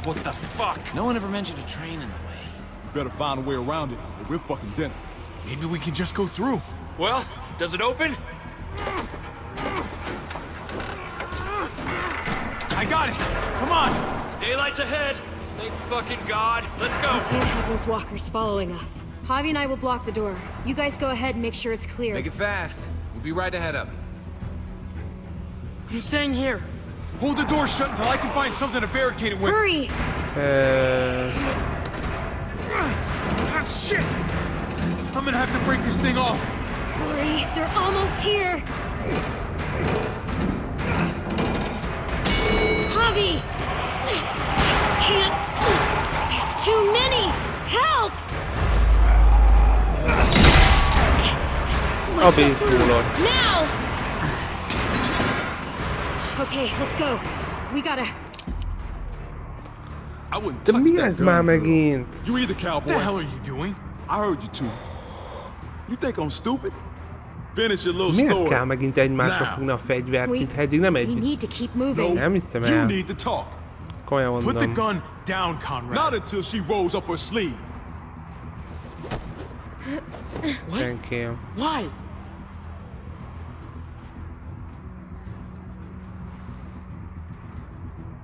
What the fuck? No one ever mentioned a train in the way. We better find a way around it, or we're fucking dinner. Maybe we can just go through. Well, does it open? I got it! Come on! Daylight's ahead! Thank fucking God. Let's go! We can't have those walkers following us. Javi and I will block the door. You guys go ahead and make sure it's clear. Make it fast. We'll be right ahead of it. I'm staying here. Hold the door shut until I can find something to barricade it with. Hurry! Ah, shit! I'm gonna have to break this thing off. Hurry! They're almost here! Javi! I can't... There's too many! Help! I'll be cool. Now! Okay, let's go. We gotta... I wouldn't De touch mi that ez gun, már girl. megint? You either, What cowboy. the hell are you doing? I heard you two. You think I'm stupid? Finish your little Miért story. kell megint egymásra Now. fogni a fegyvert, mint eddig nem We egy... need to keep moving. Nem hiszem You el. need to talk. Komolyan Put the mondom. gun down, Conrad. Not until she rolls up her sleeve. Senkém. Why?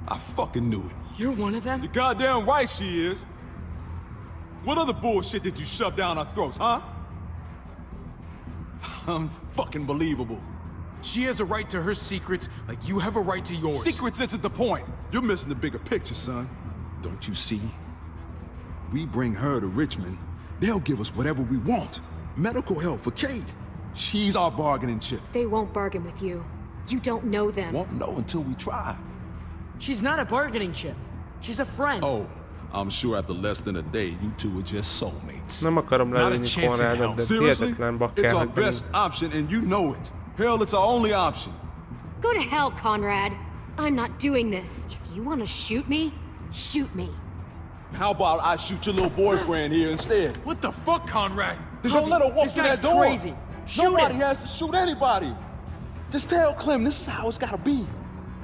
I fucking knew it. You're one of them? You're goddamn right she is. What other bullshit did you shove down our throats, huh? Unfucking believable. She has a right to her secrets like you have a right to yours. Secrets isn't the point. You're missing the bigger picture, son. Don't you see? We bring her to Richmond, they'll give us whatever we want. Medical help for Kate. She's our bargaining chip. They won't bargain with you. You don't know them. Won't know until we try. She's not a bargaining chip. She's a friend. Oh, I'm sure after less than a day, you two are just soulmates. Nem akarom Not a lelőni chance in hell. Konrádot, de Seriously? hihetetlen It's our bakker, best option and you know it. Hell, it's our only option. Go to hell, Conrad. I'm not doing this. If you want to shoot me, shoot me. How about I shoot your little boyfriend here instead? What the fuck, Conrad? Then don't let her walk This through guy's that door. crazy. Shoot Nobody him. has to shoot anybody. Just tell Clem this is how it's gotta be.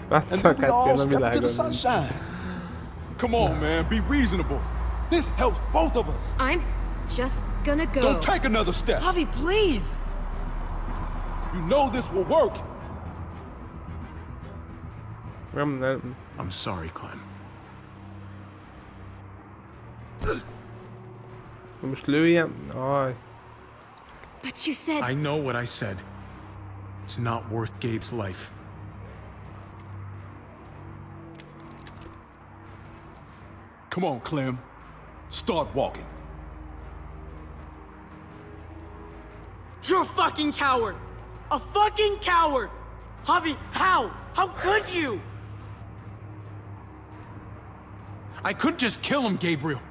And Látszak then we all átjön a step into the világon. sunshine. Come on, man, be reasonable. This helps both of us. I'm just gonna go. Don't take another step. Javi, please! You know this will work. Nem. I'm sorry, Clem. Most lőjem? Aj. But you said... I know what I said. It's not worth Gabe's life. Come on, Clem. Start walking. You're a fucking coward! A fucking coward! Javi, how? How could you? I couldn't just kill him, Gabriel.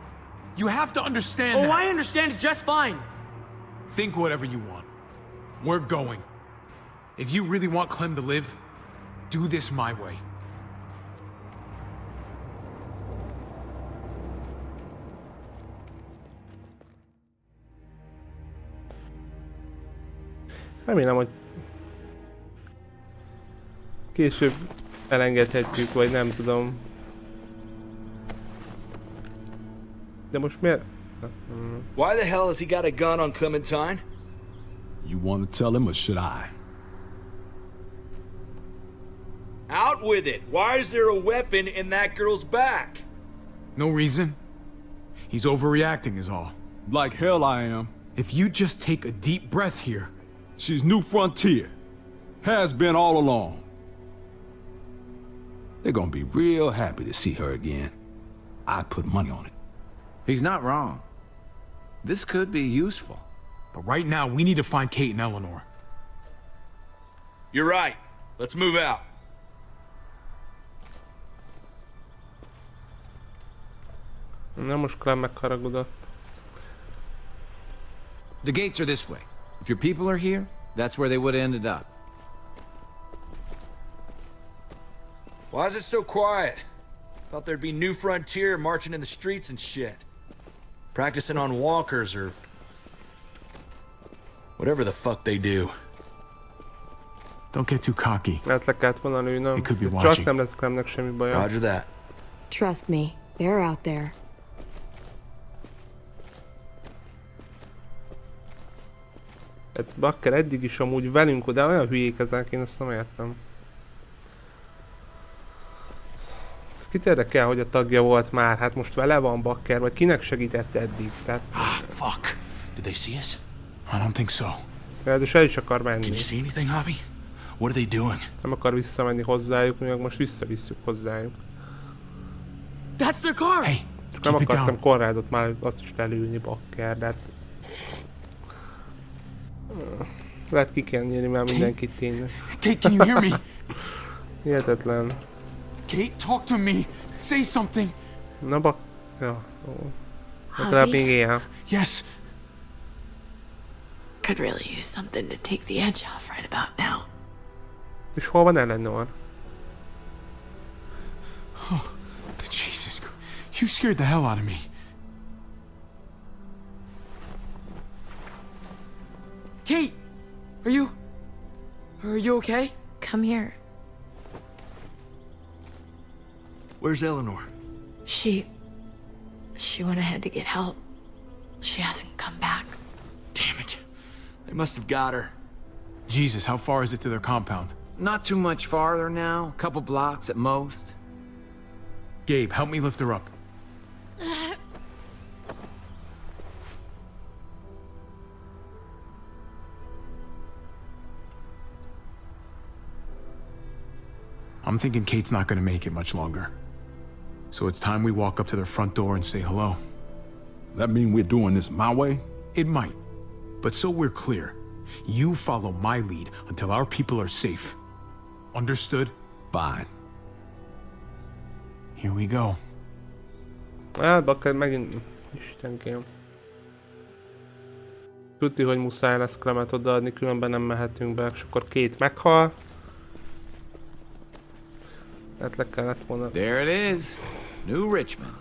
You have to understand Oh, that. I understand it just fine. Think whatever you want. We're going. If you really want Clem to live, do this my way. Remélem, hogy később elengedhetjük, vagy nem tudom. De most miért? Why the hell has he got a gun on Clementine? You want to tell him or should I? Out with it! Why is there a weapon in that girl's back? No reason. He's overreacting is all. Like hell I am. If you just take a deep breath here. She's New Frontier. Has been all along. They're gonna be real happy to see her again. I'd put money on it. He's not wrong. This could be useful. But right now, we need to find Kate and Eleanor. You're right. Let's move out. Na most Clem megharagudott. The gates are this way. If your people are here, that's where they would have ended up. Why is it so quiet? Thought there'd be New Frontier marching in the streets and shit. Practicing on walkers or... whatever the fuck they do. Don't get too cocky. Lehet le kellett volna lőnöm. He could be Csak watching. nem lesz Clemnek semmi baja. Roger that. Trust me, They're out there. Hát Bakker eddig is amúgy velünk, de olyan hülyék ezek, én ezt nem értem. Ez kit érdekel, hogy a tagja volt már? Hát most vele van Bakker, vagy kinek segített eddig? Tehát... Fuck. Did they see us? I don't think so. És el is akar menni. Can you see anything, Javi? What are they doing? Nem akar visszamenni hozzájuk, mi meg most visszavisszük hozzájuk. That's their car! Hey, Csak nem keep it akartam down. Konrádot már azt is lelőni, Bakker, de hát... Lehet ki kell nyírni már mindenkit tényleg. Kate, can you hear me? Hihetetlen. Kate, talk to me. Say something. Na ja. Ó. Legalább még ilyen. Yes. Could really use something to take the edge off right about now. És hol van Eleanor? Oh, Jesus. You scared the hell out of me. Kate! Are you okay? Come here. Where's Eleanor? She went ahead to get help. She hasn't come back. Damn it. They must have got her. Jesus, how far is it to their compound? Not too much farther now, a couple blocks at most. Gabe, help me lift her up. I'm thinking Kate's not gonna make it much longer. So it's time we walk up to their front door and say hello. That mean we're doing this my way? It might. But so we're clear, you follow my lead until our people are safe. Understood? Fine. Here we go. Hát Bakker megint... Istenkém. Tudni, hogy muszáj lesz Clemet odaadni, különben nem mehetünk be, és akkor Kate meghal. Hát le kellett volna... There it is. New Richmond.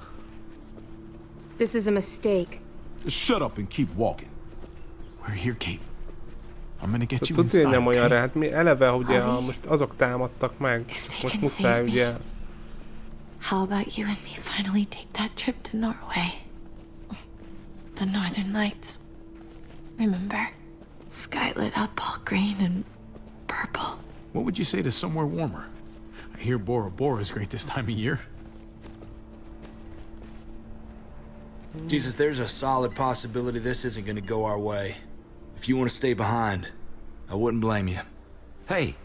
This is a mistake. Just shut up and keep walking. We're here, Kate. I'm gonna get you Tudni, hogy inside, nem olyan okay? rá. Hát mi eleve ugye most azok támadtak meg. Most muszáj ugye... How about you and me finally take that trip to Norway? The Northern Lights. Remember? Sky lit up all green and purple. What would you say to somewhere warmer? I hear Bora Bora is great this time of year. Jesus, there's a solid possibility this isn't gonna go our way. If you want to stay behind, I wouldn't blame you. Hey,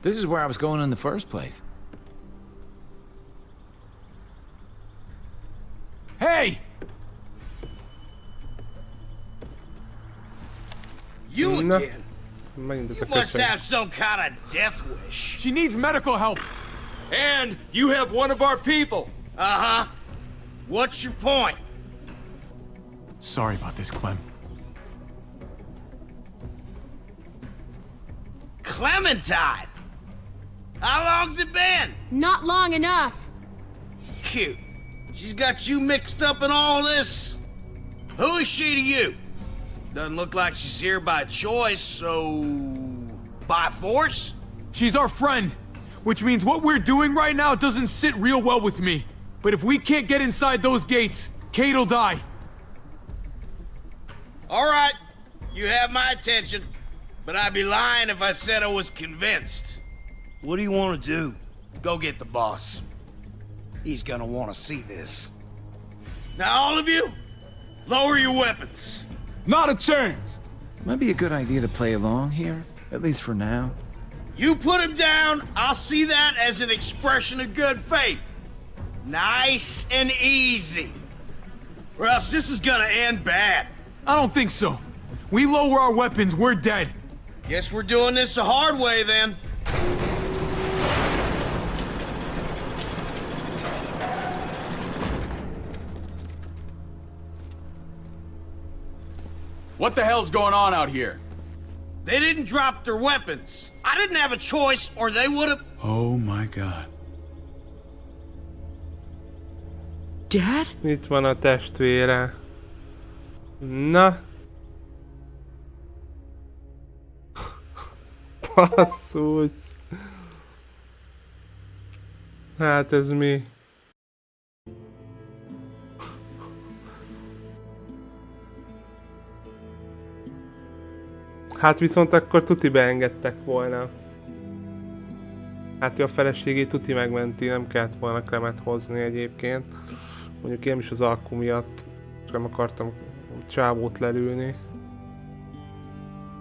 this is where I was going in the first place. Hey! You Na, again? megint ez a You must köszön. have some kind of death wish. She needs medical help! And you have one of our people. Uh-huh. What's your point? Sorry about this, Clem. Clementine! How long's it been? Not long enough. Cute. She's got you mixed up in all this? Who is she to you? Doesn't look like she's here by choice, so... by force? She's our friend, which means what we're doing right now doesn't sit real well with me. But if we can't get inside those gates, Kate'll die. All right, you have my attention, but I'd be lying if I said I was convinced. What do you want to do? Go get the boss. He's gonna want to see this. Now, all of you, lower your weapons. Not a chance! Might be a good idea to play along here, at least for now. You put him down, I'll see that as an expression of good faith. Nice and easy. Or else this is gonna end bad. I don't think so. We lower our weapons, we're dead. Guess we're doing this the hard way then. What the hell's going on out here? They didn't drop their weapons. I didn't have a choice, or they would have... Oh my god. Dad? Itt van a testvére. Na. Basszus. Hát ez mi? Hát viszont akkor tuti beengedtek volna. Hát a feleségét tuti megmenti, nem kellett volna Clemet hozni egyébként. Mondjuk én is az alkú miatt nem akartam csávót lelülni.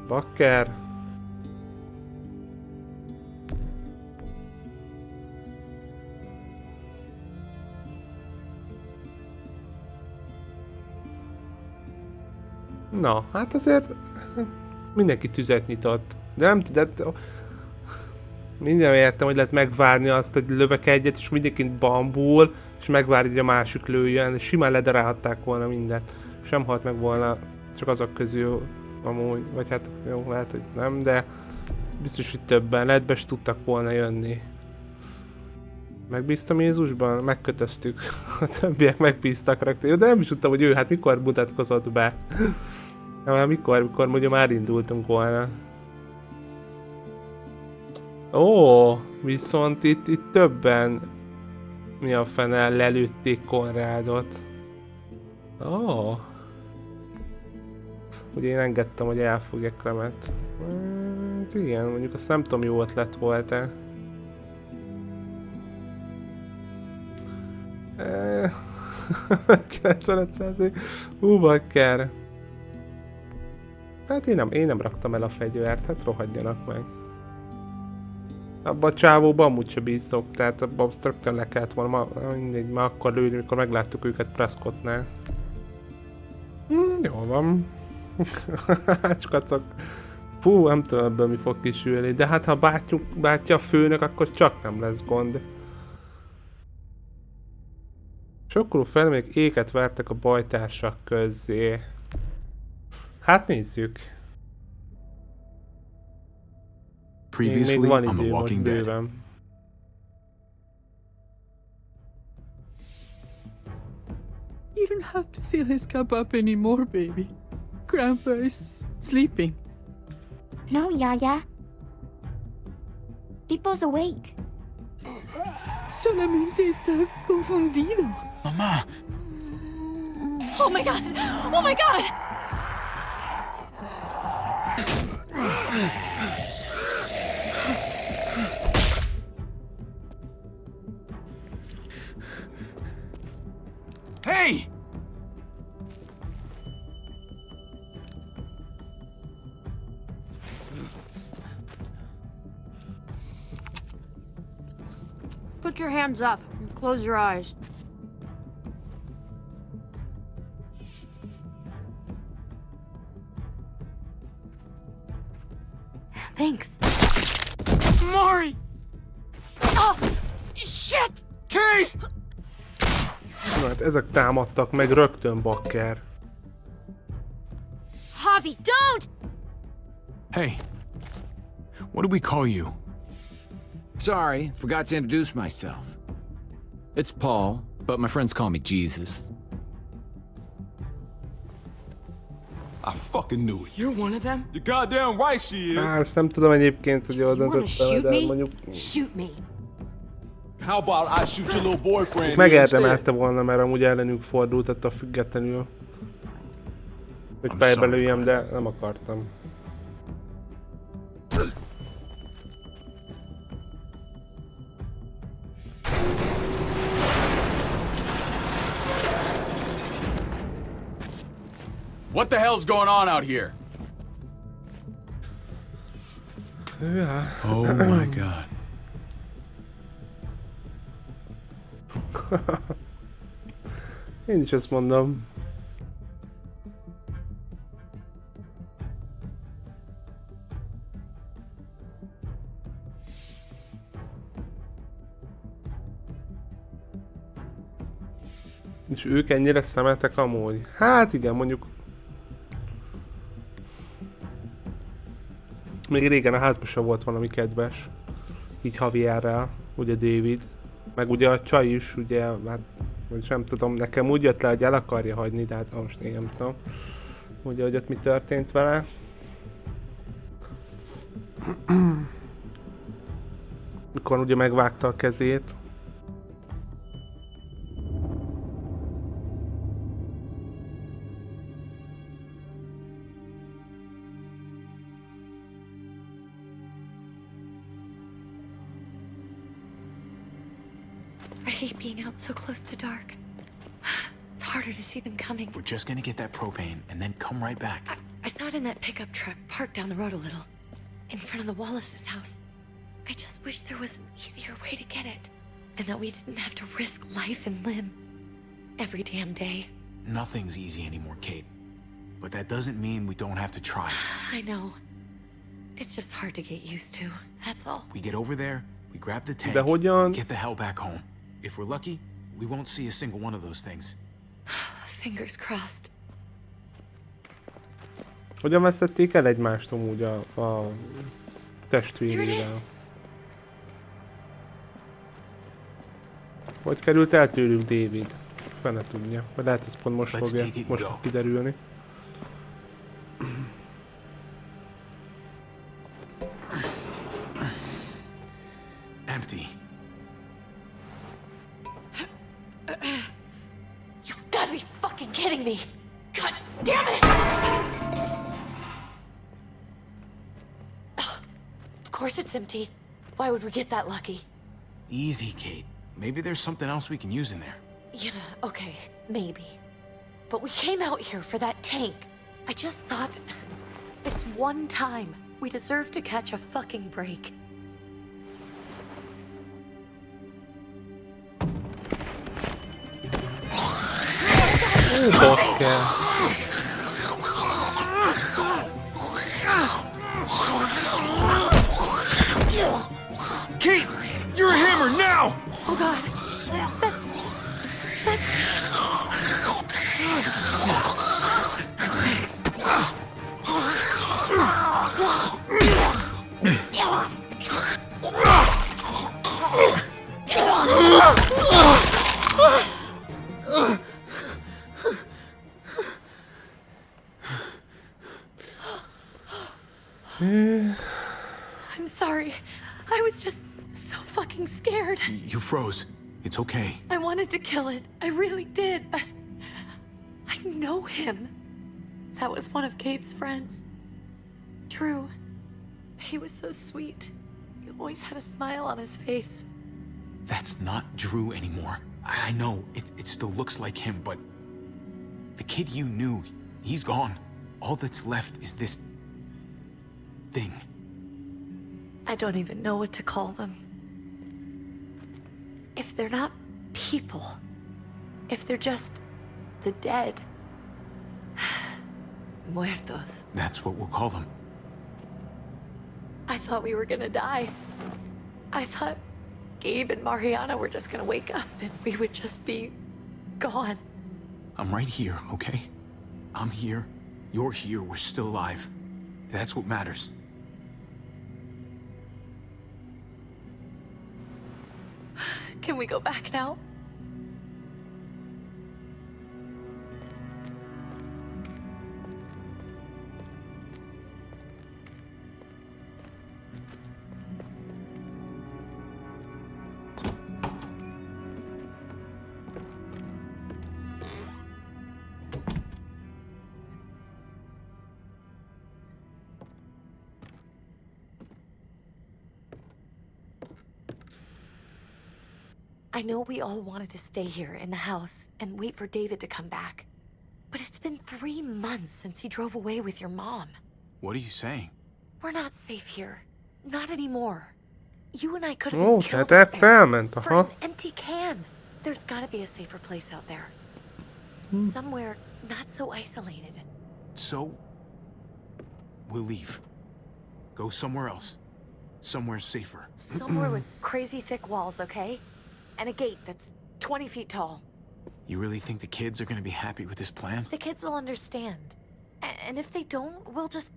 Bakker. Na, hát azért mindenki tüzet nyitott. De nem tudod, minden értem, hogy lehet megvárni azt, hogy lövök egyet, és mindenkit bambul, és megvárni, hogy a másik lőjön. Simán ledarálhatták volna mindet. Sem halt meg volna, csak azok közül amúgy, vagy hát jó, lehet, hogy nem, de biztos, hogy többen, lehet be tudtak volna jönni. Megbíztam Jézusban? Megkötöztük. A többiek megbíztak rögtön. Jó, de nem is tudtam, hogy ő hát mikor mutatkozott be. Mikor mondja már indultunk volna. Ó, viszont itt többen mi a fene lelőtték Konrádot. Ó. Ugye én engedtem, hogy elfogja Clemet. Hát igen, mondjuk azt nem tudom, jó ötlet volt-e. 95%. Bakker. Hát én nem raktam el a fegyvert, hát rohadjanak meg. Abba a csávóban amúgy se bíztok, tehát abban rögtön le kellett volna, mindegy, már akkor lőni, amikor megláttuk őket Prescottnál. Jól van. Skacok. Fú, nem tudom ebből mi fog kisülni, de hát ha bátya a főnök, akkor csak nem lesz gond. Sokkoló felmék éket vertek a bajtársak közzé. Hát nézzük. Previously on The Walking Dead. You don't have to fill his cup up anymore, baby. Grandpa is sleeping. No, Yaya. People's awake. Solamente está confundido. Mamá. Oh my god! Oh my god! Hey! Put your hands up and close your eyes. Thanks. Mari! Oh! Shit! Kate! Na hát ezek támadtak meg rögtön, Bakker. Javi, don't! Hey. What do we call you? Sorry, forgot to introduce myself. It's Paul, but my friends call me Jesus. I fucking knew it. You're one of them? You're goddamn right she is. Ezt nem tudom egyébként, hogy jól döntöttem, de mondjuk... Shoot me. How about I shoot your little boyfriend? Megérdemelte volna, mert amúgy ellenük fordult attól függetlenül. Hogy fejbe lőjem, de nem akartam. What the hell's going on out here? Yeah. Oh my god. Én is ezt mondom. És ők ennyire szemetek amúgy? Hát igen, mondjuk... Még régen a házban sem volt valami kedves. Így Javierrel, ugye David. Meg ugye a csaj is, ugye, hát... Nem tudom, nekem úgy jött le, hogy el akarja hagyni, de hát most én nem tudom. Ugye, hogy ott mi történt vele. Mikor ugye megvágta a kezét. hate being out so close to dark. It's harder to see them coming. We're just gonna get that propane and then come right back. I saw it in that pickup truck parked down the road a little, in front of the Wallace's house. I just wish there was an easier way to get it, and that we didn't have to risk life and limb every damn day. Nothing's easy anymore, Kate. But that doesn't mean we don't have to try. I know. It's just hard to get used to, that's all. We get over there, we grab the tank, De hogyan? we get the hell back home. If we're lucky, we won't see a single one of those things. Fingers crossed. Hogyan vesztették el egymást amúgy a testvérével? Hogy került el tőlük David? Fene tudja. Vagy lehet, ez pont most fog kiderülni. Empty. You've got to be fucking kidding me! God damn it! Of course it's empty. Why would we get that lucky? Easy, Kate. Maybe there's something else we can use in there. Yeah, okay, maybe. But we came out here for that tank. I just thought, this one time, we deserve to catch a fucking break. Kate! You're a hammer now! Oh god, that's... I'm sorry. I was just so fucking scared. You froze. It's okay. I wanted to kill it. I really did, but I know him. That was one of Gabe's friends. Drew. He was so sweet. He always had a smile on his face. That's not Drew anymore. I know, it still looks like him, but... the kid you knew, he's gone. All that's left is this... thing. I don't even know what to call them. If they're not people, if they're just the dead, muertos. That's what we'll call them. I thought we were gonna die. I thought Gabe and Mariana were just gonna wake up and we would just be gone. I'm right here, okay? I'm here, you're here, we're still alive. That's what matters. Can we go back now? I know we all wanted to stay here in the house and wait for David to come back. But it's been 3 months since he drove away with your mom. What are you saying? We're not safe here. Not anymore. You and I could have been killed out there for an empty can. There's gotta be a safer place out there. Somewhere not so isolated. So, we'll leave. Go somewhere else. Somewhere safer. Somewhere with crazy thick walls, okay? And a gate that's 20 feet tall. You really think the kids are gonna be happy with this plan? The kids will understand. And if they don't, we'll just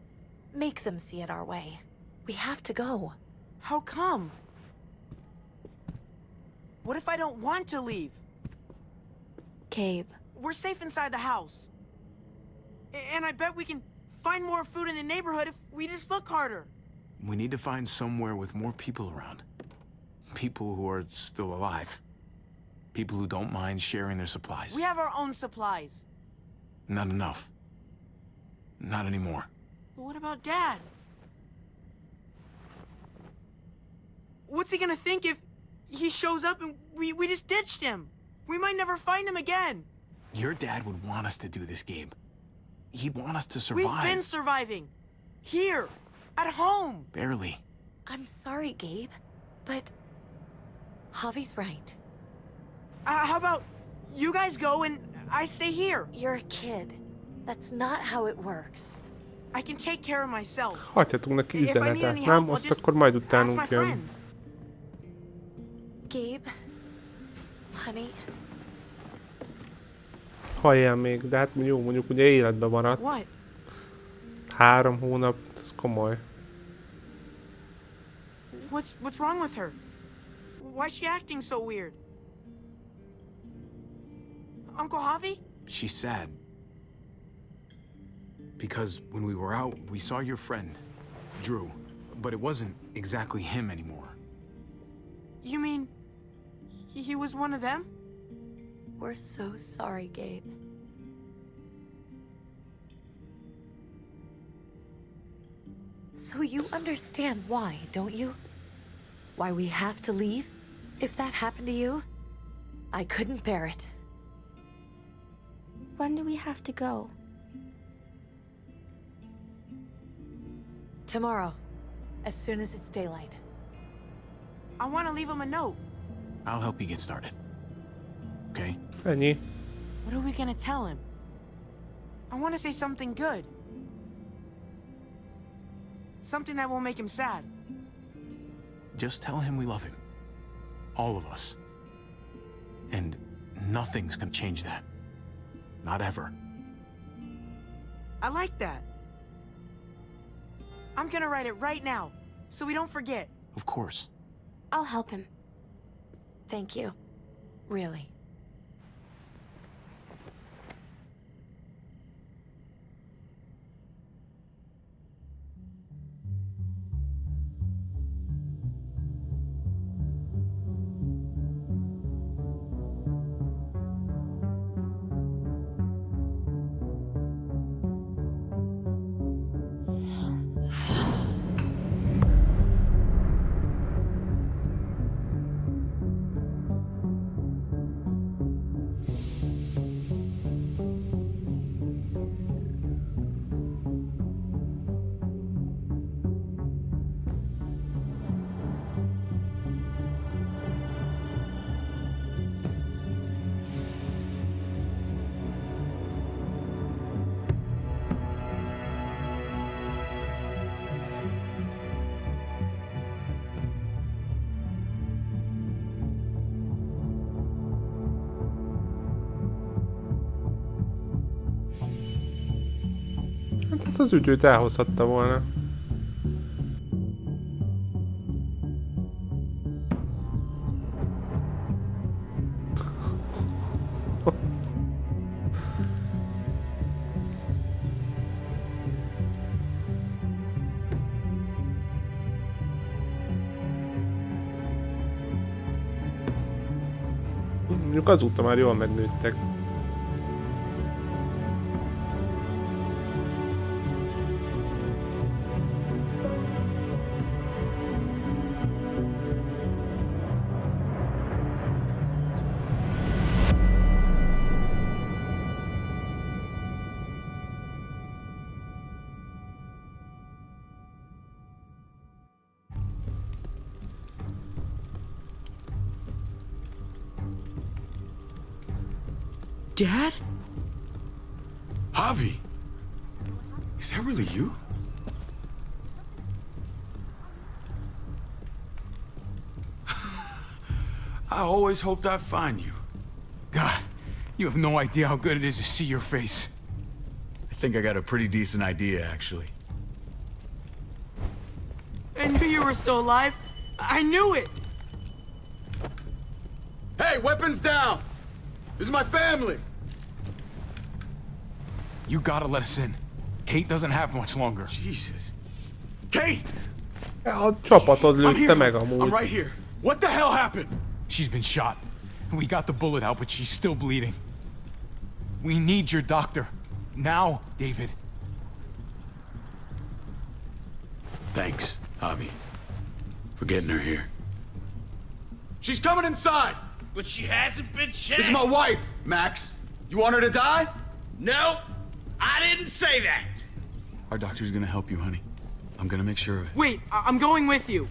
make them see it our way. We have to go. How come? What if I don't want to leave? Gabe. We're safe inside the house. And I bet we can find more food in the neighborhood if we just look harder. We need to find somewhere with more people around. People who are still alive. People who don't mind sharing their supplies. We have our own supplies. Not enough. Not anymore. But what about Dad? What's he gonna think if he shows up and we just ditched him. We might never find him again. Your dad would want us to do this, Gabe. He'd want us to survive. We've been surviving. Here. At home. Barely. I'm sorry, Gabe, but Javi's right. How about you guys go and I stay here? You're a kid. That's not how it works. I can take care of myself. Hagyhatunk neki If I need üzenetet, any nem? help, I'll Azt just akkor majd ask my utánunk jön. friends. Gabe, honey, Halljál még, de hát jó, mondjuk ugye életben maradt. What? 3 hónap, ez komoly. What's wrong with her? Why's she acting so weird? Uncle Javi? She's sad. Because when we were out, we saw your friend, Drew. But it wasn't exactly him anymore. You mean he was one of them? we're so sorry, Gabe. So you understand why, don't you? Why we have to leave? If that happened to you, I couldn't bear it. When do we have to go? Tomorrow, as soon as it's daylight. I want to leave him a note. I'll help you get started. Okay? Ennyi. What are we gonna tell him? I want to say something good. Something that won't make him sad. Just tell him we love him. All of us. And nothing's gonna change that. Not ever. I like that. I'm gonna write it right now, so we don't forget. Of course. I'll help him. Thank you. Really. Hát ezt az üdőt elhozhatta volna. Mondjuk azóta már jól megnőttek. Dad? Javi! Is that really you? I always hoped I'd find you. God, you have no idea how good it is to see your face. I think I got a pretty decent idea, actually. I knew you were still alive. I knew it. Hey, weapons down! This is my family! You gotta let us in. Kate doesn't have much longer. Jesus. Kate! A csapatod I'm lőtte here. meg I'm amúgy. right here. What the hell happened? She's been shot. We got the bullet out, but she's still bleeding. We need your doctor. Now, David. Thanks, Javi, for getting her here. She's coming inside! But she hasn't been checked. This is my wife, Max. You want her to die? No, I didn't say that. Our doctor's gonna help you, honey. I'm gonna make sure of it. Wait, I'm going with you.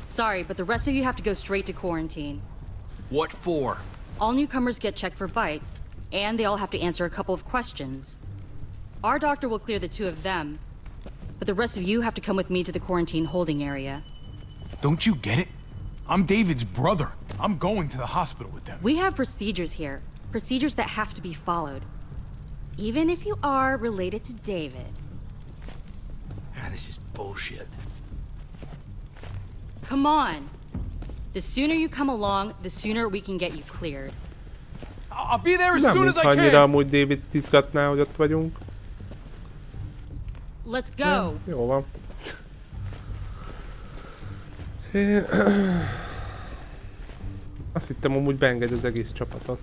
Sorry, but the rest of you have to go straight to quarantine. What for? All newcomers get checked for bites, and they all have to answer a couple of questions. Our doctor will clear the two of them, but the rest of you have to come with me to the quarantine holding area. Don't you get it? I'm David's brother. I'm going to the hospital with them. We have procedures here, procedures that have to be followed. Even if you are related to David. Ah, this is bullshit. Come on. The sooner you come along, the sooner we can get you cleared. I'll be there as Nem soon as mintha I annyira can. amúgy David izgatná, hogy ott vagyunk. Let's go. Jó van. Azt hittem amúgy beenged az egész csapatot.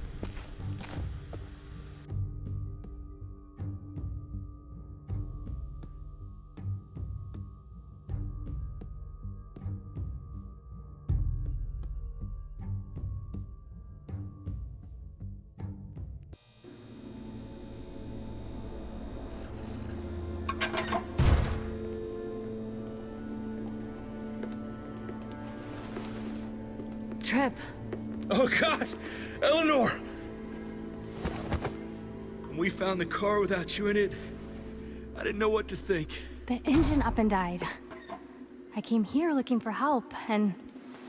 Trip. Oh God, Eleanor! When we found the car without you in it, I didn't know what to think. The engine up and died. I came here looking for help, and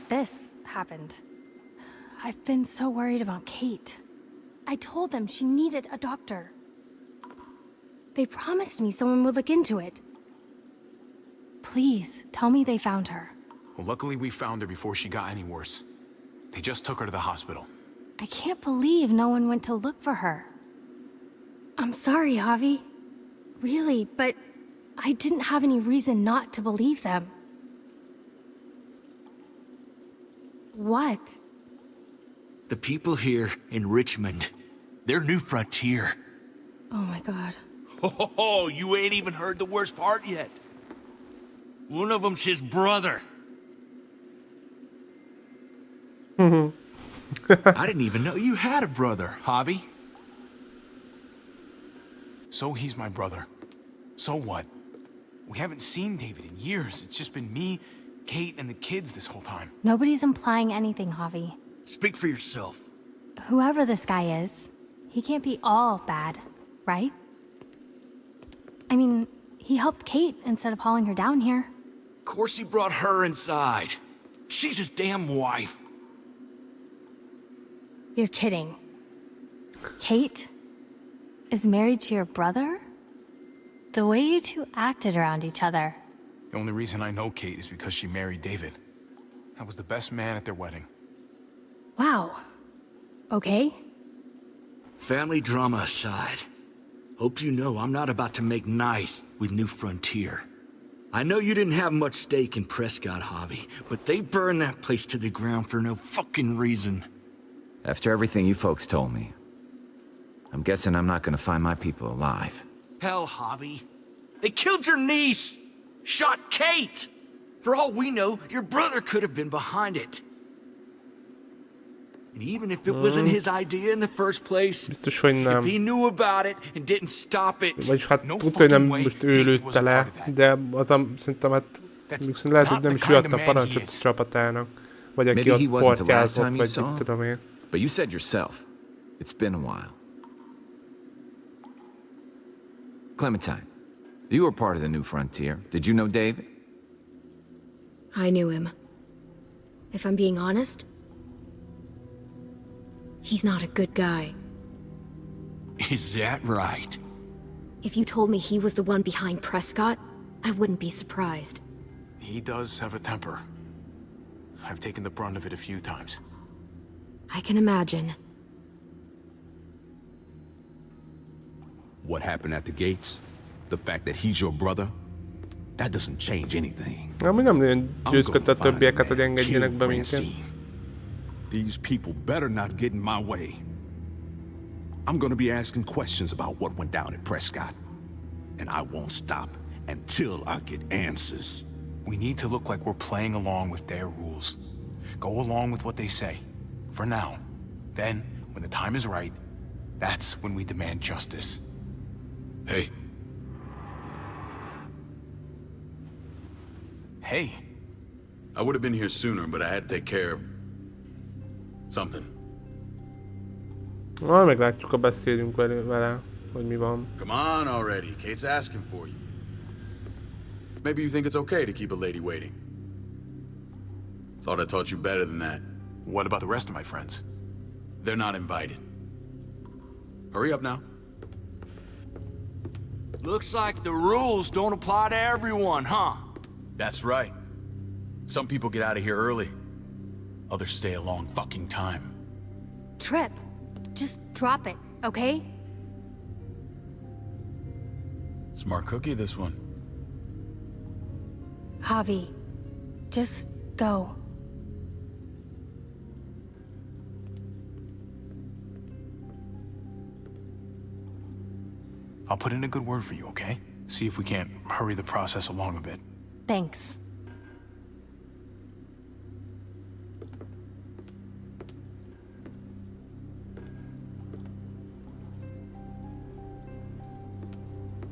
this happened. I've been so worried about Kate. I told them she needed a doctor. They promised me someone would look into it. Please, tell me they found her. Well, luckily we found her before she got any worse. They just took her to the hospital. I can't believe no one went to look for her. I'm sorry, Javi. Really, but I didn't have any reason not to believe them. What? The people here in Richmond, they're New Frontier. Oh my God. Oh, you ain't even heard the worst part yet. One of them's his brother. I didn't even know you had a brother, Javi. So he's my brother. So what? We haven't seen David in years. It's just been me, Kate, and the kids this whole time. Nobody's implying anything, Javi. Speak for yourself. Whoever this guy is, he can't be all bad, right? I mean, he helped Kate instead of hauling her down here. Of course he brought her inside. She's his damn wife. You're kidding. Kate is married to your brother? The way you two acted around each other. The only reason I know Kate is because she married David. I was the best man at their wedding. Wow. Okay. Family drama aside, hope you know I'm not about to make nice with New Frontier. I know you didn't have much stake in Prescott, Javi, but they burned that place to the ground for no fucking reason. After everything you folks told me, I'm guessing I'm not gonna find my people alive. Hell, Javi. They killed your niece! Shot Kate! For all we know, your brother could have been behind it. And even if it wasn't his idea in the first place, if he knew about it and didn't stop it, Vagyis hát tudja, hogy nem most ő lőtte le, de az szerintem hát lehet, hogy nem is ő adta parancsot a csapatának. Vagy aki ott portyázott, vagy mit tudom én. But you said yourself, it's been a while. Clementine, you were part of the New Frontier. Did you know David? I knew him. If I'm being honest, he's not a good guy. Is that right? If you told me he was the one behind Prescott, I wouldn't be surprised. He does have a temper. I've taken the brunt of it a few times. I can imagine. What happened at the gates? The fact that he's your brother? That doesn't change anything. Ami nem nagyon győzködte a többieket, hogy engedjenek be minket. These people better not get in my way. I'm gonna be asking questions about what went down at Prescott. And I won't stop until I get answers. We need to look like we're playing along with their rules. go along with what they say. For now. Then, when the time is right, that's when we demand justice. Hey. Hey. I would have been here sooner, but I had to take care of something. Majd meglátjuk, ha beszélünk vele, hogy mi van. Come on already. Kate's asking for you. Maybe you think it's okay to keep a lady waiting. Thought I taught you better than that. What about the rest of my friends? They're not invited. Hurry up now. Looks like the rules don't apply to everyone, huh? That's right. Some people get out of here early. Others stay a long fucking time. Trip, just drop it, okay? Smart cookie, this one. Javi, just go. I'll put in a good word for you, okay? See if we can't hurry the process along a bit. Thanks.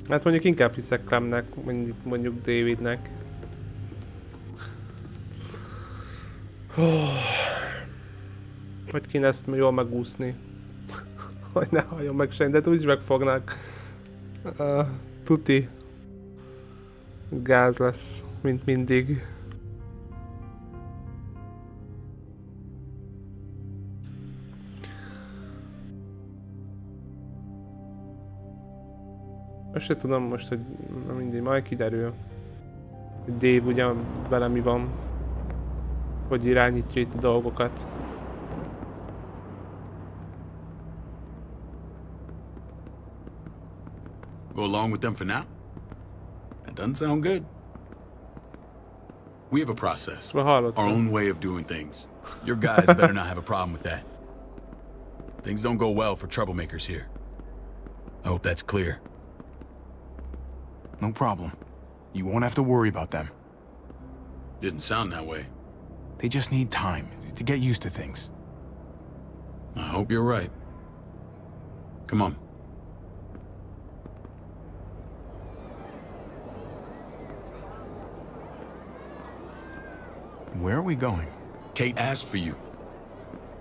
Hát mondjuk inkább hiszek Clemnek, mondjuk Davidnek. Hogy kéne ezt jól megúszni. Hogy ne halljon meg senki, de úgyis megfognak. Tuti. Gáz lesz, mint mindig. Most se tudom most, hogy mindig majd kiderül. Hogy Dave ugyan vele mi van. Hogy irányítja itt a dolgokat. Go along with them for now? That doesn't sound good. We have a process. Our own way of doing things. Your guys better not have a problem with that. Things don't go well for troublemakers here. I hope that's clear. No problem. You won't have to worry about them. Didn't sound that way. They just need time to get used to things. I hope you're right. Come on. Where are we going? Kate asked for you.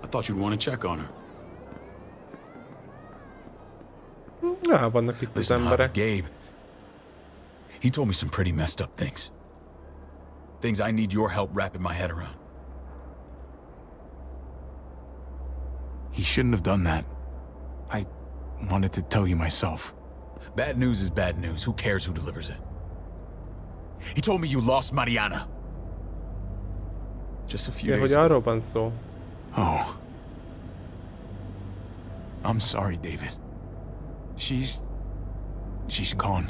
I thought you'd want to check on her. Vannak itt az Listen, emberek. Gabe. He told me some pretty messed up things. Things I need your help wrapping my head around. He shouldn't have done that. I wanted to tell you myself. Bad news is bad news. Who cares who delivers it? He told me you lost Mariana. Just a few days hogy arról ago. van szó. Oh. I'm sorry, David. She's gone.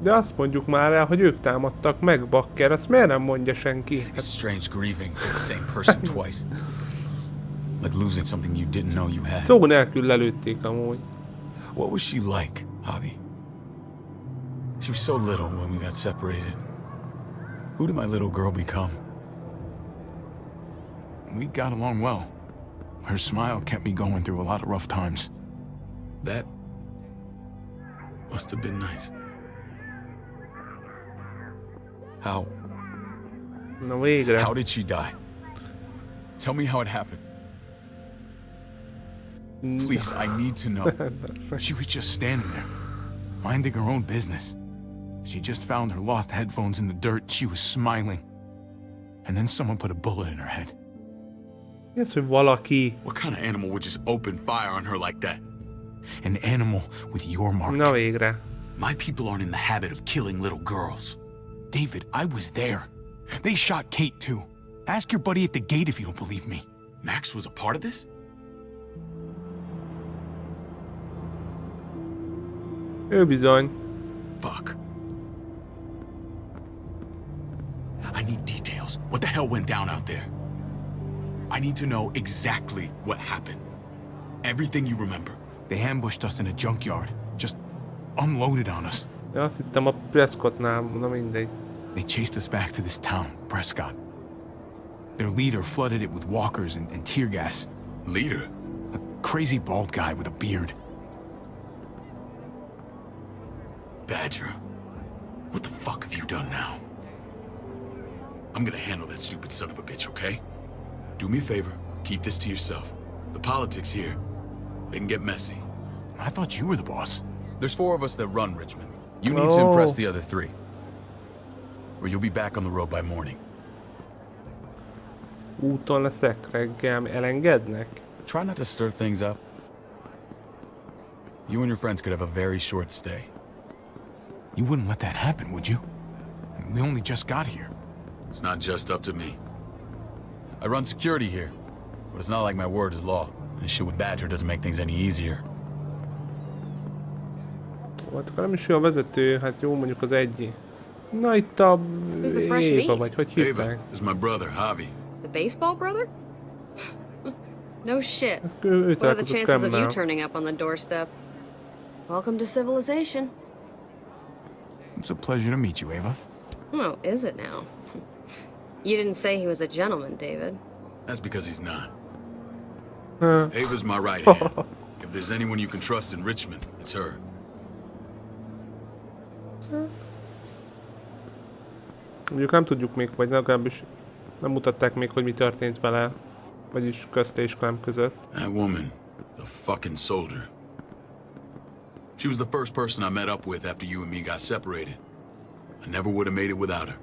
De azt mondjuk már el, hogy ők támadtak meg, bakker, azt miért nem mondja senki? It's strange grieving for the same person twice. Like losing something you didn't know you had. Szó nélkül lelőtték amúgy. What was she like, Javi? She was so little when we got separated. Who did my little girl become? We got along well. Her smile kept me going through a lot of rough times. That must have been nice. How? Na végre. How did she die? Tell me how it happened. Please, I need to know. She was just standing there, minding her own business. She just found her lost headphones in the dirt. She was smiling. And then someone put a bullet in her head. Mi az, hogy valaki? What kind of animal would just open fire on her like that? An animal with your mark. Na végre. My people aren't in the habit of killing little girls. David, I was there. They shot Kate too. Ask your buddy at the gate if you don't believe me. Max was a part of this? Ő bizony. Fuck. I need details. What the hell went down out there? I need to know exactly what happened. Everything you remember. They ambushed us in a junkyard. Just unloaded on us. Ja, azt hittem a Prescottnál, na mindegy. They chased us back to this town, Prescott. Their leader flooded it with walkers and tear gas. Leader? A crazy bald guy with a beard. Badger, what the fuck have you done now? I'm gonna handle that stupid son of a bitch, okay? Do me a favor, keep this to yourself. The politics here, they can get messy. I thought you were the boss. There's 4 of us that run Richmond. You need to impress the other 3. Or you'll be back on the road by morning. Úton leszek reggel, elengednek? Try not to stir things up. You and your friends could have a very short stay. You wouldn't let that happen, would you? We only just got here. It's not just up to me. I run security here, but it's not like my word is law. This shit with Badger doesn't make things any easier. Hát akkor nem is jó a vezető, hát jó mondjuk az egy. Na itt a Éva vagy, hogy hívták? Ava is my brother, Javi. The baseball brother? No shit. Ő What are the chances of you Clemmel. turning up on the doorstep? Welcome to civilization. It's a pleasure to meet you, Ava. Oh, is it now? You didn't say he was a gentleman, David. That's because he's not. Ava's my right hand. If there's anyone you can trust in Richmond, it's her. Mondjuk nem tudjuk még, vagy legalábbis nem mutatták még, hogy mi történt vele. Vagyis közte és Clem között. That woman, the fucking soldier. She was the first person I met up with after you and me got separated. I never would have made it without her.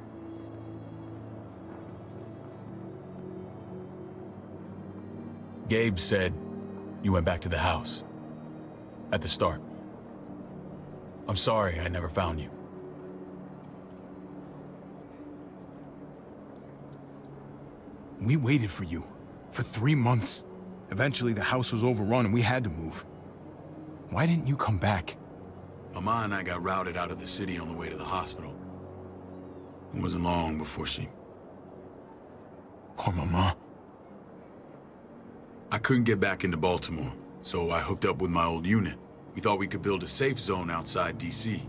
Gabe said you went back to the house. At the start. I'm sorry I never found you. We waited for you. For 3 months. Eventually the house was overrun and we had to move. Why didn't you come back? Mama and I got routed out of the city on the way to the hospital. It wasn't long before she... Poor Mama. I couldn't get back into Baltimore, so I hooked up with my old unit. We thought we could build a safe zone outside D.C.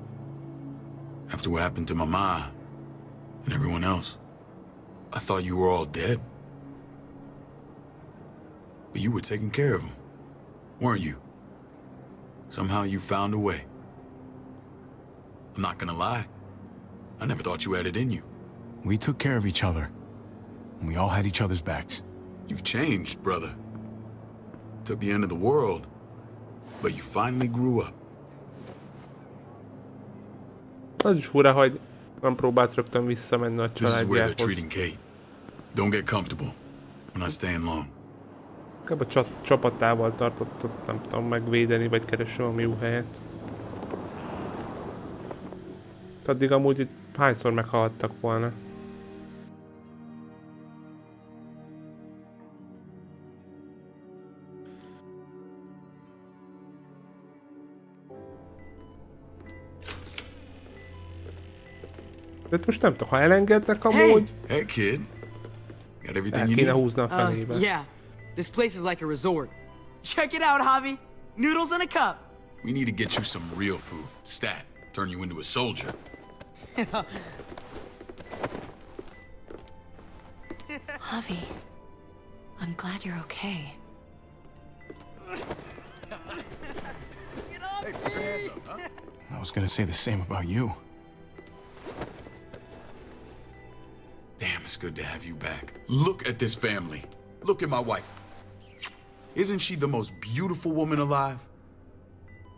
After what happened to Mama and everyone else, I thought you were all dead. But you were taking care of them, weren't you? Somehow you found a way. I'm not gonna lie. I never thought you had it in you. We took care of each other. And we all had each other's backs. You've changed, brother. Took the end of the world, but you finally grew up. Az is fura, hogy nem próbált rögtön visszamenni a This is where they're családjához. treating Kate. Don't get comfortable. We're not staying long. Inkább a csapatával tartott ott, nem tudom, megvédeni, vagy keresni valami jó helyet. Addig amúgy, hogy hányszor meghaltak volna. De most nem tudom, ha elengednek amúgy... Hey kid. Got everything el you kéne need? húzni a fenébe. Yeah. This place is like a resort. Check it out, Javi. Noodles in a cup. We need to get you some real food. Stat. Turn you into a soldier. Javi, I'm glad you're okay. I was gonna say the same about you. Damn, it's good to have you back. Look at this family. Look at my wife. Isn't she the most beautiful woman alive?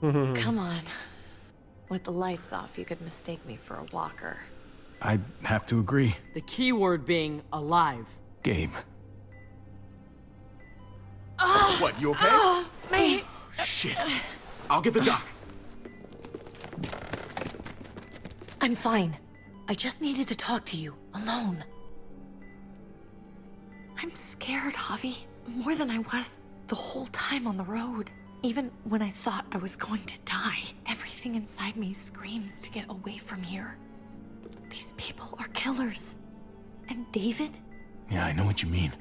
Come on. With the lights off, you could mistake me for a walker. I'd have to agree. The key word being alive. Gabe. What, you okay? My... Shit. I'll get the doc. I'm fine. I just needed to talk to you, alone. I'm scared, Javi. More than I was the whole time on the road. Even when I thought I was going to die, everything inside me screams to get away from here. These people are killers. And David? Yeah, I know what you mean.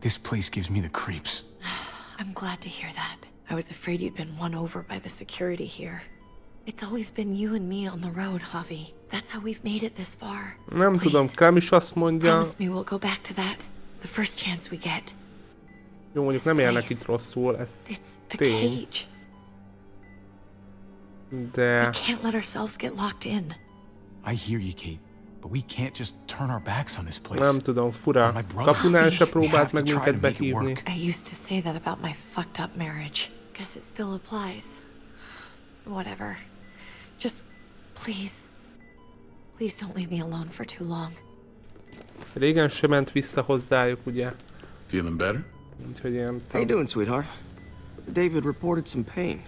This place gives me the creeps. I'm glad to hear that. I was afraid you'd been won over by the security here. It's always been you and me on the road, Javi. That's how we've made it this far. Nem tudom, Clem is azt mondja. Promise me we'll go back to that. The first chance we get. Jó, mondjuk nem élnek itt rosszul, ez tény. De... We can't let ourselves get locked in. I hear you, Kate, but we can't just turn our backs on this place. Nem tudom, fura. Kapunál se próbált meg minket behívni. I used to say that about my fucked up marriage. Guess it still applies. Whatever. Just, please. Please don't leave me alone for too long. Régen sem ment vissza hozzájuk, ugye? Feeling better? Úgyhogy ilyen... How you doing, sweetheart? David reported some pain.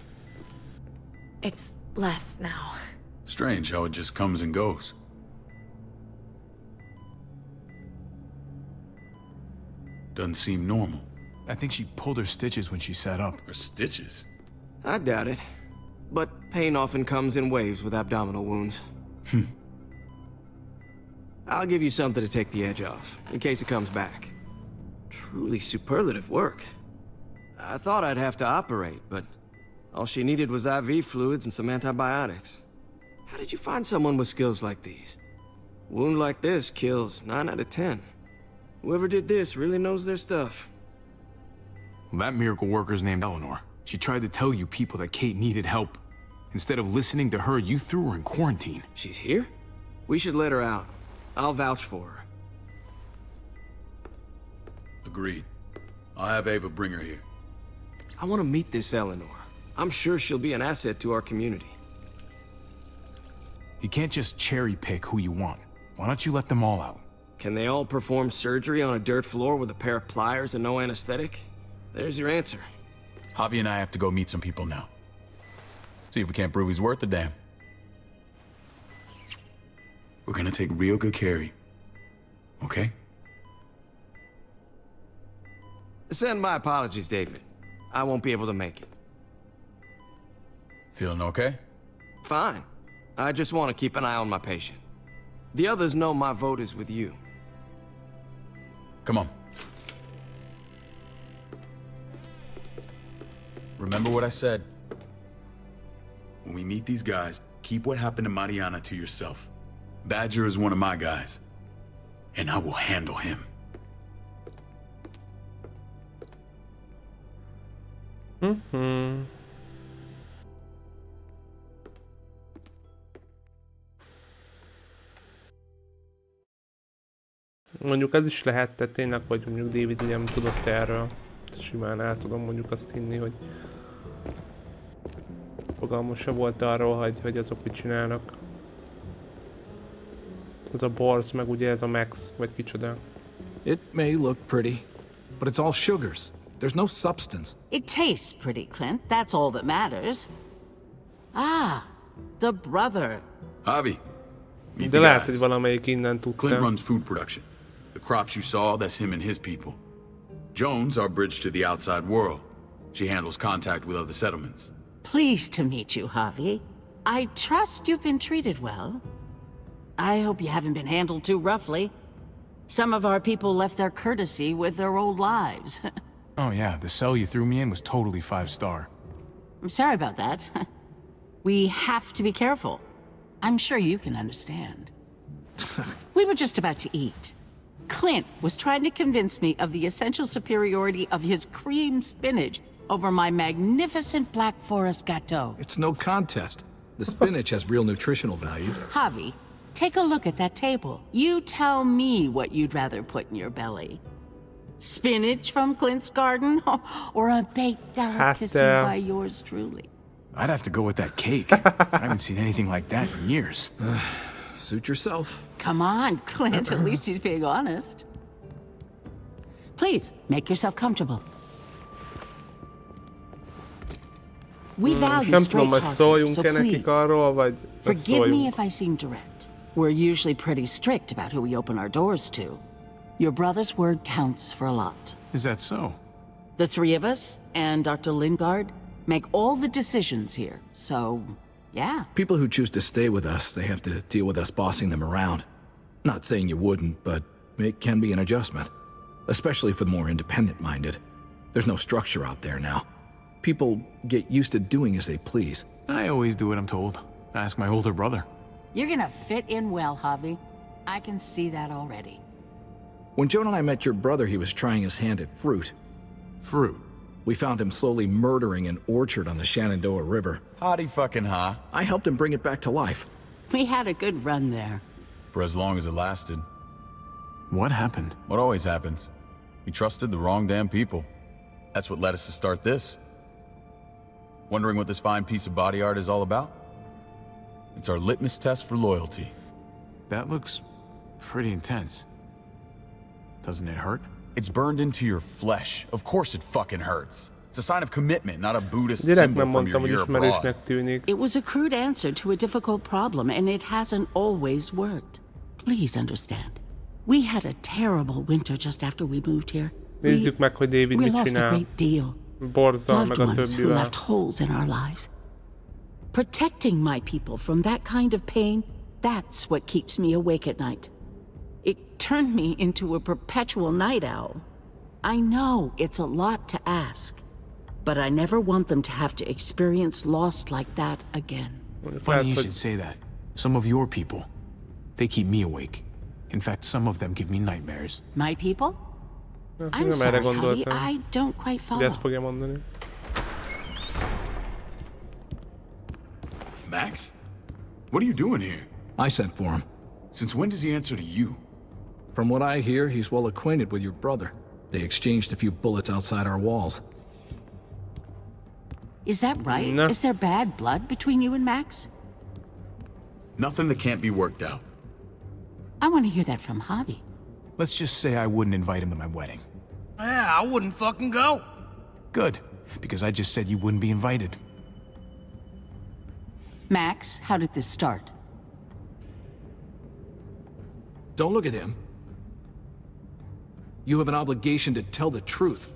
It's less now. Strange how it just comes and goes. Doesn't seem normal. I think she pulled her stitches when she sat up. Her stitches? I doubt it. But pain often comes in waves with abdominal wounds. I'll give you something to take the edge off, in case it comes back. Truly superlative work. I thought I'd have to operate, but all she needed was IV fluids and some antibiotics. How did you find someone with skills like these? A wound like this kills 9 out of 10. Whoever did this really knows their stuff. Well, that miracle worker's named Eleanor. She tried to tell you people that Kate needed help. Instead of listening to her, you threw her in quarantine. She's here? We should let her out. I'll vouch for her. Agreed. I'll have Ava bring her here. I want to meet this Eleanor. I'm sure she'll be an asset to our community. You can't just cherry pick who you want. Why don't you let them all out? Can they all perform surgery on a dirt floor with a pair of pliers and no anesthetic? There's your answer. Javi and I have to go meet some people now. See if we can't prove he's worth the damn. We're gonna take real good care of you. Okay? Send my apologies, David. I won't be able to make it. Feeling okay? Fine. I just want to keep an eye on my patient. The others know my vote is with you. Come on. Remember what I said. When we meet these guys, keep what happened to Mariana to yourself. Badger is one of my guys, and I will handle him. Mondjuk ez is lehette tényleg, hogy mondjuk David ugye nem tudott erről. Simán el tudom mondjuk azt hinni, hogy fogalmam se volt arról, hogy azok mit csinálnak. Ez a Bors, meg ugye ez a Max, vagy kicsoda. It may look pretty, but it's all sugars. There's no substance. It tastes pretty, Clint. That's all that matters. Ah, the brother. Javi, meet De the lehet, guys. hogy valamelyik innen tudta. Clint runs food production. The crops you saw, that's him and his people. Jones, our bridge to the outside world. She handles contact with other settlements. Pleased to meet you, Javi. I trust you've been treated well. I hope you haven't been handled too roughly. Some of our people left their courtesy with their old lives. Oh yeah, the cell you threw me in was totally 5-star. I'm sorry about that. We have to be careful. I'm sure you can understand. We were just about to eat. Clint was trying to convince me of the essential superiority of his cream spinach over my magnificent Black Forest gâteau. It's no contest. The spinach has real nutritional value. Javi, take a look at that table. You tell me what you'd rather put in your belly. Spinach from Clint's garden, or a baked delicacy by yours truly? I'd have to go with that cake. I haven't seen anything like that in years. Suit yourself. Come on, Clint, at least he's being honest. Please, make yourself comfortable. We value Nem straight tudom, hogy talking, szóljunk-e so nekik please, arról, vagy forgive me if I seem direct. We're usually pretty strict about who we open our doors to. Your brother's word counts for a lot. Is that so? The three of us and Dr. Lingard make all the decisions here, so yeah. People who choose to stay with us, they have to deal with us bossing them around. Not saying you wouldn't, but it can be an adjustment. Especially for the more independent-minded. There's no structure out there now. People get used to doing as they please. I always do what I'm told. Ask my older brother. You're gonna fit in well, Javi. I can see that already. When Joan and I met your brother, he was trying his hand at fruit. Fruit? We found him slowly murdering an orchard on the Shenandoah River. Howdy fucking ha. I helped him bring it back to life. We had a good run there. For as long as it lasted. What happened? What always happens. We trusted the wrong damn people. That's what led us to start this. Wondering what this fine piece of body art is all about? It's our litmus test for loyalty. That looks pretty intense. Doesn't it hurt? It's burned into your flesh. Of course it fucking hurts. It's a sign of commitment, not a Buddhist Direkt symbol nem from mondtam, your hogy year abroad. ismerősnek tűnik. It was a crude answer to a difficult problem, and it hasn't always worked. Please understand. We had a terrible winter just after we moved here. Nézzük meg, hogy David We mit lost a csinál. great deal. Borzal Loved meg a ones who többivel. left holes in our lives. Protecting my people from that kind of pain, that's what keeps me awake at night. It turned me into a perpetual night owl. I know it's a lot to ask, but I never want them to have to experience loss like that again. Funny you should say that. Some of your people, they keep me awake. In fact, some of them give me nightmares. My people? I'm Nem erre sorry, Javi, gondoltam. I don't quite De follow. ezt fogja mondani. Max? What are you doing here? I sent for him. Since when does he answer to you? From what I hear, he's well acquainted with your brother. They exchanged a few bullets outside our walls. Is that right? No. Is there bad blood between you and Max? Nothing that can't be worked out. I want to hear that from Javi. Let's just say I wouldn't invite him to my wedding. Yeah, I wouldn't fucking go. Good, because I just said you wouldn't be invited. Max, how did this start? Don't look at him. You have an obligation to tell the truth.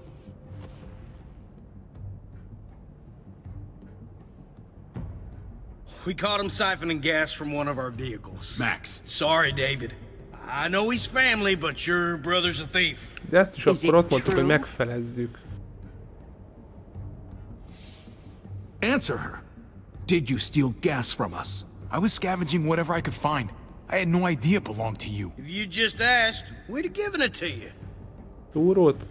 We caught him siphoning gas from one of our vehicles. Max. Sorry, David. I know he's family, but your brother's a thief. De ezt is akkor ott mondtuk, hogy megfelezzük. Answer her. Did you steal gas from us? I was scavenging whatever I could find. I had no idea it belonged to you. If you just asked, we'd have given it to you. Túrót?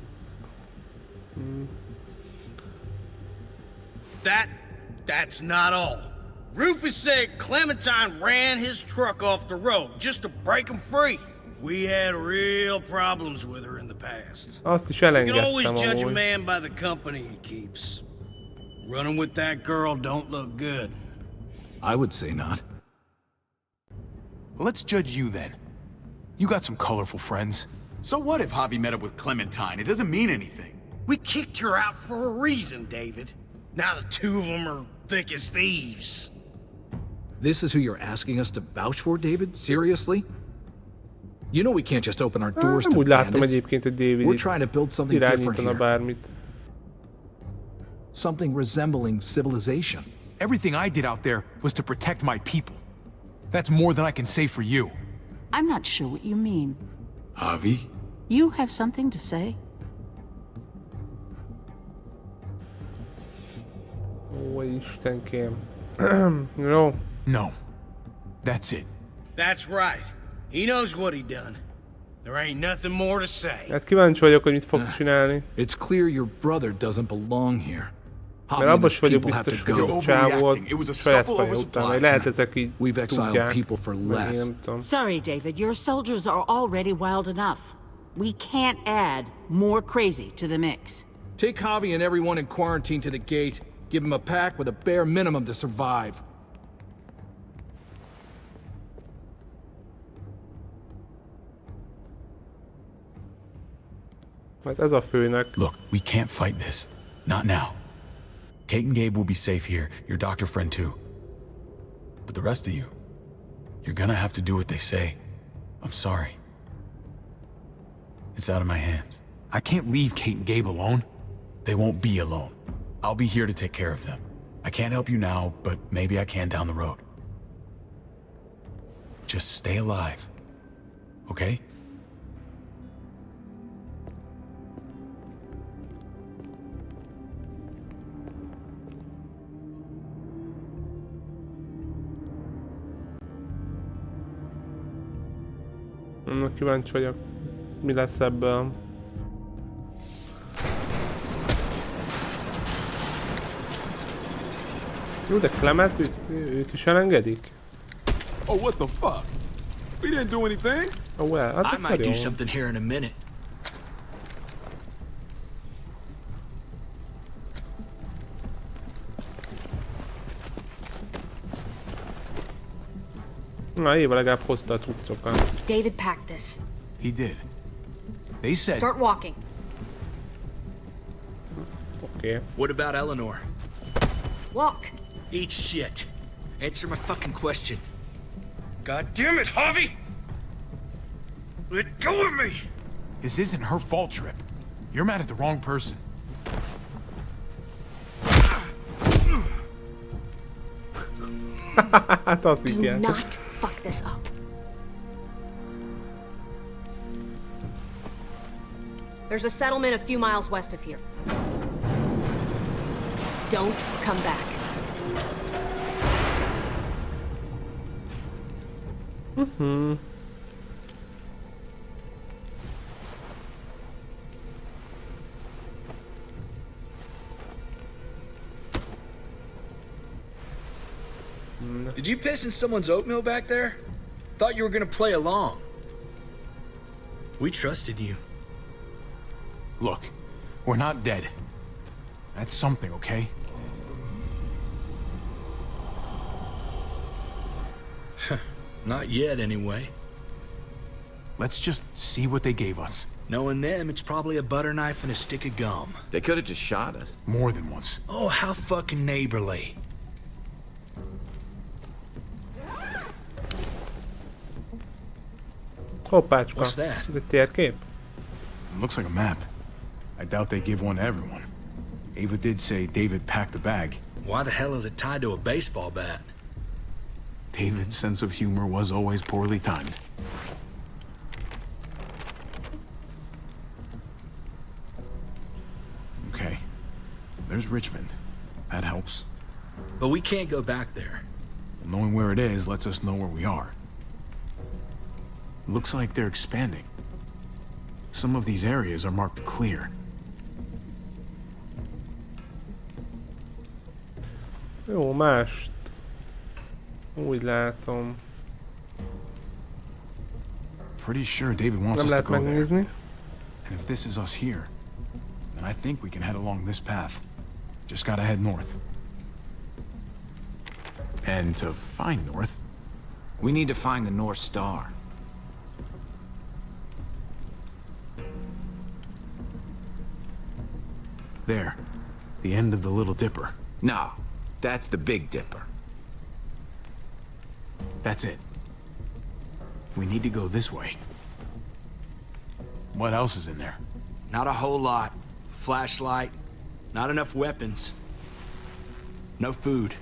That's not all. Rufus said Clementine ran his truck off the road just to break him free. We had real problems with her in the past. Azt is You can always elengedtem judge a amúgy. man by the company he keeps. Running with that girl don't look good. I would say not. Well, let's judge you then. You got some colorful friends. So what if Javi met up with Clementine? It doesn't mean anything. We kicked her out for a reason, David. Now the two of them are thick as thieves. This is who you're asking us to vouch for, David? Seriously? You know we can't just open our doors Nem to úgy láttam bandits. egyébként, hogy David We're itt trying to build something different irányítana here. bármit. Something resembling civilization. Everything I did out there was to protect my people. That's more than I can say for you. I'm not sure what you mean. Javi? You have something to say? Ó, Istenkém. Jó. No. That's it. That's right. He knows what he done. There ain't nothing more to say. Hát kíváncsi vagyok, hogy mit fog csinálni. It's clear your brother doesn't belong here. Mert abban is vagyok biztos, hogy ez a csávó saját faja után, vagy lehet ezek így tudják, meg én nem tudom. Sorry, David. Your soldiers are already wild enough. We can't add more crazy to the mix. Take Javi and everyone in quarantine to the gate. Give him a pack with a bare minimum to survive. Hát ez a főnök. Look, we can't fight this. Not now. Kate and Gabe will be safe here, your doctor friend too. But the rest of you, you're gonna have to do what they say. I'm sorry. It's out of my hands. I can't leave Kate and Gabe alone. They won't be alone. I'll be here to take care of them. I can't help you now, but maybe I can down the road. Just stay alive. Okay? Kíváncsi vagyok, mi lesz ebből. Jó, de Clemet, őt is elengedik? Oh, what the fuck? We didn't do anything. Oh, well, hát I might do something here in a minute. Na, Éva legalább hozta a cuccokat. David packed this. He did. They said... Start walking. Okay. What about Eleanor? Walk. Eat shit. Answer my fucking question. God damn it, Javi! Let go of me! This isn't her fault, Trip. You're mad at the wrong person. Do not fuck this up. There's a settlement a few miles west of here. Don't come back. Mm-hmm. Did you piss in someone's oatmeal back there? Thought you were gonna play along. We trusted you. Look, we're not dead. That's something, okay? Not yet, anyway. Let's just see what they gave us. Knowing them, it's probably a butter knife and a stick of gum. They could have just shot us. More than once. Oh, how fucking neighborly. Hoppácska. What's that? Ez egy térkép? It looks like a map. I doubt they give one to everyone. Ava did say David packed the bag. Why the hell is it tied to a baseball bat? David's sense of humor was always poorly timed. Okay. There's Richmond. That helps. But we can't go back there. Knowing where it is lets us know where we are. Looks like they're expanding. Some of these areas are marked clear. Jó, mást. Úgy látom. Pretty sure David wants Nem us to lehet go there. megnézni. And if this is us here, then I think we can head along this path. Just gotta head north. And to find north, we need to find the North Star. There. The end of the Little Dipper. No, that's the Big Dipper. That's it. We need to go this way. What else is in there? Not a whole lot. Flashlight. Not enough weapons. No food.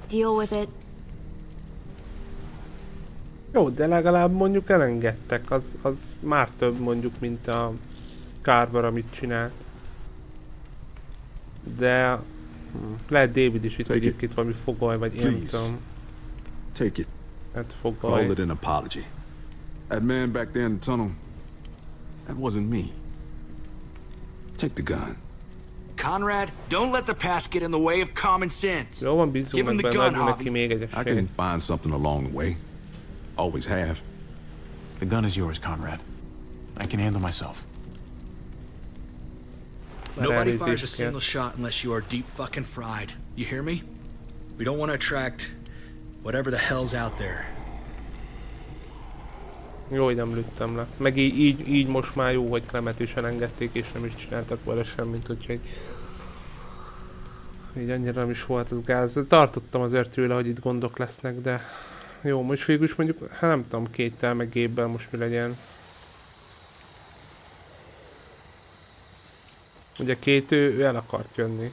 Deal with it. Jó, de legalább mondjuk elengedtek, az már több mondjuk, mint a Carver, amit csinált. De lehet David is itt egyébként valami fogoly, vagy én nem tudom. Take it. Hát fogoly. Call it an apology. That man back there in the tunnel, that wasn't me. Take the gun. Conrad, don't let the past get in the way of common sense. Jó van, bízunk Give him meg the benne, gun, adjunk neki Javi. még egy I esélyt. can find something along the way. Always have. The gun is yours, Conrad. I can handle myself. Nobody fires a single shot unless you are deep fucking fried. You hear me? We don't want to attract whatever the hell's out there. Jó, hogy nem lőttem le. Meg így most már jó, hogy Clemet is elengedték, és nem is csináltak vele semmit, úgyhogy így annyira nem is volt az gáz. Tartottam azért tőle, hogy itt gondok lesznek, de jó, most végül is mondjuk, hát nem tudom, kéttel meg géppel most mi legyen. Ugye két ő el akart jönni.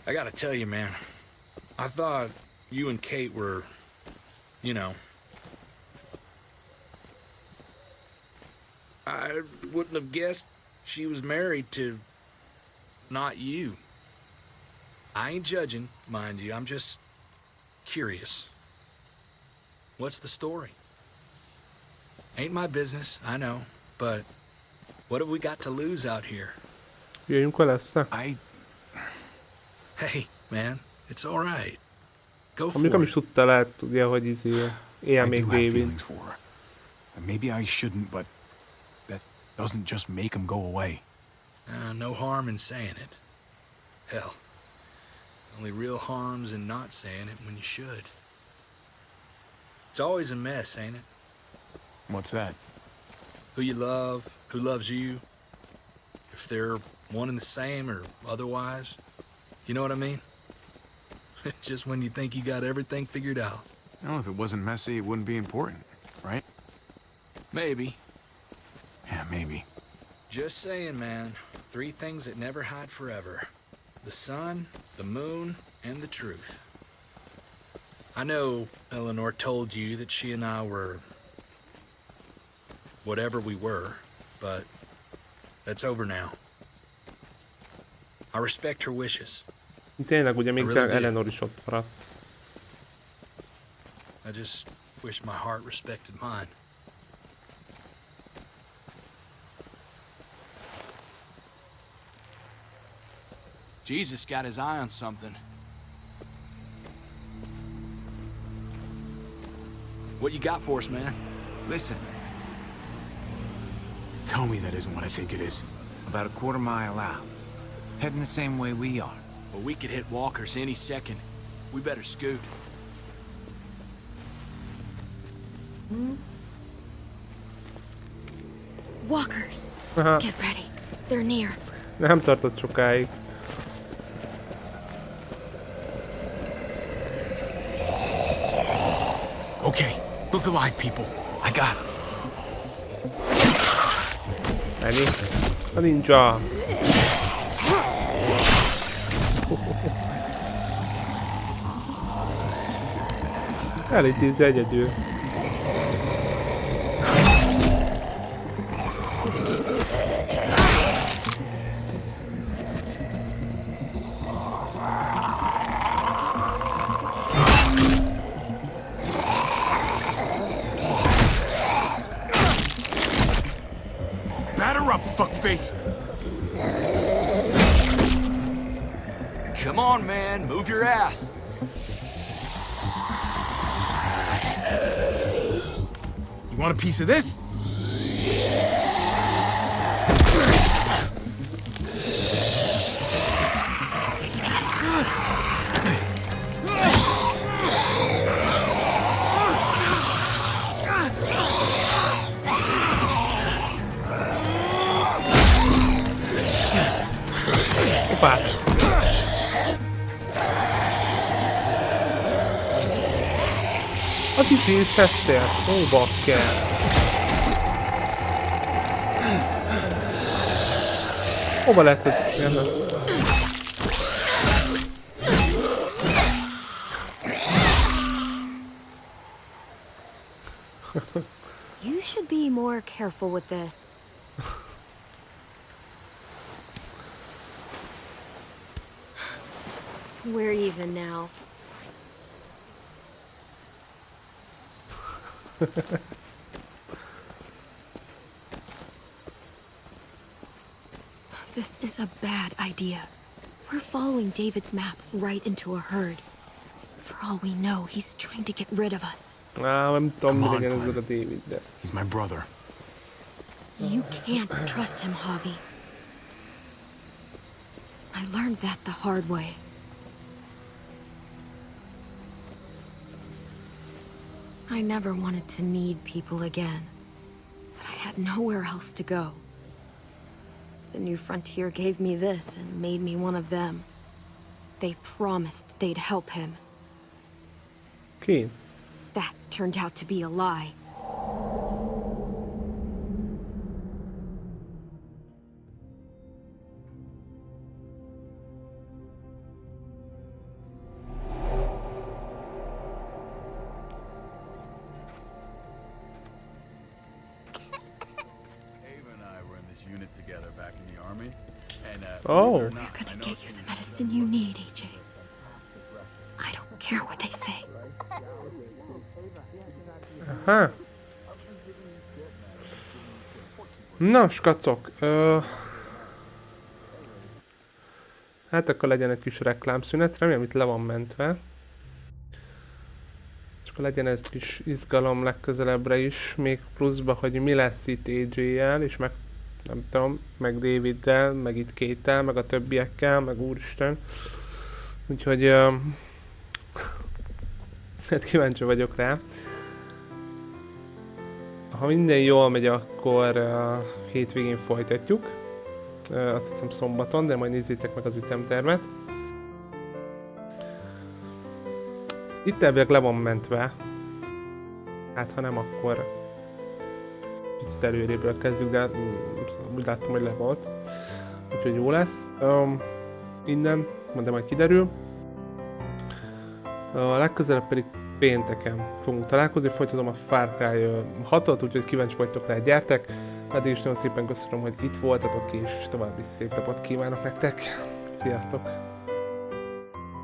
I gotta tell you, man. I thought you and Kate were, you know. I wouldn't have guessed she was married to not you. I ain't judging, mind you. I'm just curious. What's the story? Ain't my business, I know, but what have we got to lose out here? Jöjjünk vele össze. Hey, man, it's all right. Go for Amíg nem is it. tudta, lehet, ugye, hogy él még David. Maybe I shouldn't, but that doesn't just make him go away. No harm in saying it. Hell, only real harm's in not saying it when you should. It's always a mess, ain't it? What's that? Who you love, who loves you, if they're one and the same or otherwise. You know what I mean? Just when you think you got everything figured out. Well, if it wasn't messy, it wouldn't be important, right? Maybe. Yeah, maybe. Just saying, man. 3 things that never hide forever. The sun, the moon, and the truth. I know Eleanor told you that she and I were whatever we were, but that's over now. I respect her wishes. Tényleg, ugye még really Eleanor is ott maradt. I just wish my heart respected mine. Jesus got his eye on something. What you got for us, man? Listen. Tell me that isn't what I think it is. About a quarter mile out. Heading the same way we are. Well, we could hit walkers any second. We better scoot. Walkers! Aha. Get ready. They're near. Nem tartott sokáig. Okay, look alive, people. I got him. Ennyi. A ninja. Elintézi egyedül. Batter up, fuckface! Come on, man. Move your ass. You want a piece of this? Hoppá! Az is észeztél? Ó, bakker! Hova lett ez? You should be more careful with this. We're even now. This is a bad idea. We're following David's map right into a herd. For all we know, he's trying to get rid of us. Nem tudom, mi legyen ezzel a Daviddel. He's my brother. You can't trust him, Javi. I learned that the hard way. I never wanted to need people again, but I had nowhere else to go. The new frontier gave me this and made me one of them. They promised they'd help him. Ki? That turned out to be a lie. Oh. We're gonna get you the medicine you need, AJ. Aha. Na, skacok. Hát akkor legyen egy kis reklámszünet, remélem itt le van mentve. És akkor legyen egy kis izgalom legközelebbre is, még pluszba, hogy mi lesz itt AJ-jel, és meg nem tudom, meg Daviddel, meg itt Kate-tel, meg a többiekkel, meg úristen. Úgyhogy hát kíváncsi vagyok rá. Ha minden jól megy, akkor hétvégén folytatjuk. Azt hiszem szombaton, de majd nézzétek meg az ütemtervet. Itt elvileg le van mentve. Hát ha nem, akkor picit előréből kezdjük, de úgy láttam, hogy le volt. Úgyhogy jó lesz. Innen, de majd kiderül. Legközelebb pedig pénteken fogunk találkozni, folytatom a Far Cry 6-ot, úgyhogy kíváncsi vagytok rá, gyertek. Addig is nagyon szépen köszönöm, hogy itt voltatok, és további szép napot kívánok nektek. Sziasztok!